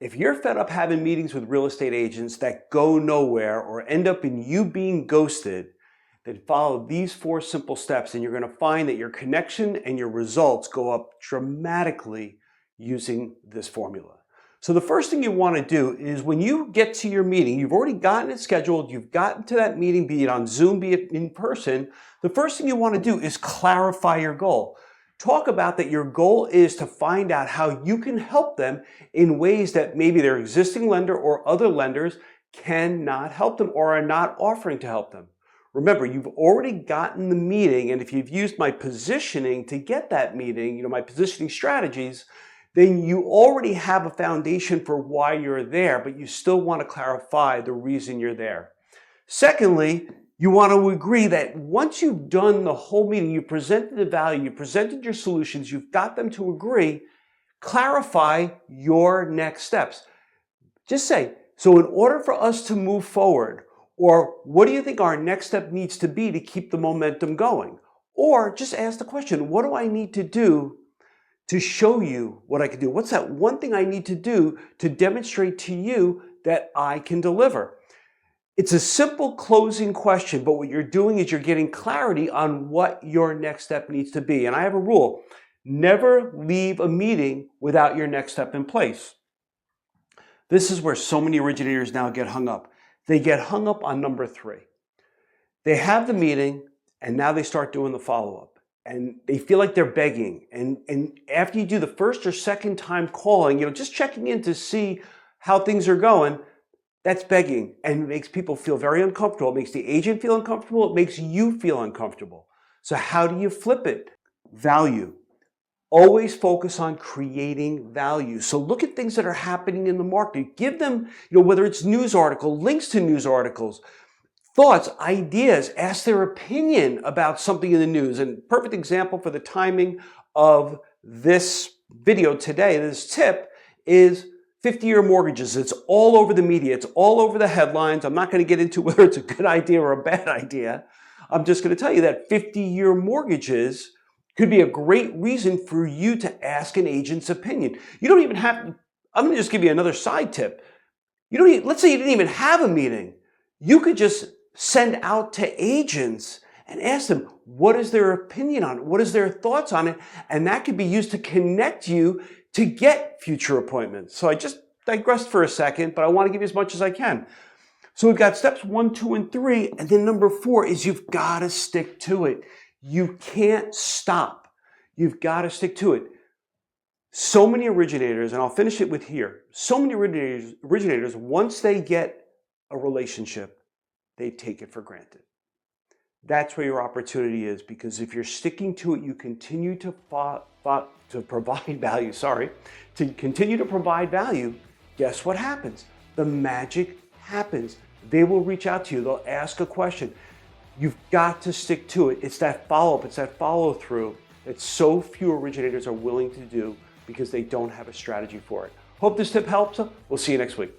If you're fed up having meetings with real estate agents that go nowhere or end up in you being ghosted, then follow these 4 simple steps and you're going to find that your connection and your results go up dramatically using this formula. So the first thing you want to do is when you get to your meeting, you've already gotten it scheduled, you've gotten to that meeting, be it on Zoom, be it in person, the first thing you want to do is clarify your goal. Talk about that your goal is to find out how you can help them in ways that maybe their existing lender or other lenders cannot help them or are not offering to help them. Remember, you've already gotten the meeting, and if you've used my positioning to get that meeting, my positioning strategies, then you already have a foundation for why you're there, but you still want to clarify the reason you're there. Secondly, you want to agree that once you've done the whole meeting, you've presented the value, you've presented your solutions, you've got them to agree, clarify your next steps. Just say, so in order for us to move forward, or what do you think our next step needs to be to keep the momentum going? Or just ask the question, what do I need to do to show you what I can do? What's that one thing I need to do to demonstrate to you that I can deliver? It's a simple closing question, but what you're doing is you're getting clarity on what your next step needs to be. And I have a rule, never leave a meeting without your next step in place. This is where so many originators now get hung up. They get hung up on number 3. They have the meeting and now they start doing the follow-up and they feel like they're begging. And after you do the first or second time calling, just checking in to see how things are going, that's begging and it makes people feel very uncomfortable. It makes the agent feel uncomfortable. It makes you feel uncomfortable. So how do you flip it? Value. Always focus on creating value. So look at things that are happening in the market. Give them, whether it's news article, links to news articles, thoughts, ideas, ask their opinion about something in the news. And perfect example for the timing of this video today, this tip, is 50-year mortgages. It's all over the media. It's all over the headlines. I'm not going to get into whether it's a good idea or a bad idea. I'm just going to tell you that 50-year mortgages could be a great reason for you to ask an agent's opinion. You don't even have to, I'm going to just give you another side tip. Let's say you didn't even have a meeting. You could just send out to agents and ask them, what is their opinion on it? What is their thoughts on it? And that could be used to connect you to get future appointments. So I just digressed for a second, but I want to give you as much as I can. So we've got steps 1, 2, and 3. And then number 4 is you've got to stick to it. You can't stop. You've got to stick to it. So many originators, and I'll finish it with here, so many originators, once they get a relationship, they take it for granted. That's where your opportunity is, because if you're sticking to it, you continue to provide value, to continue to provide value, guess what happens? The magic happens. They will reach out to you. They'll ask a question. You've got to stick to it. It's that follow-up, it's that follow-through that so few originators are willing to do because they don't have a strategy for it. Hope this tip helps. We'll see you next week.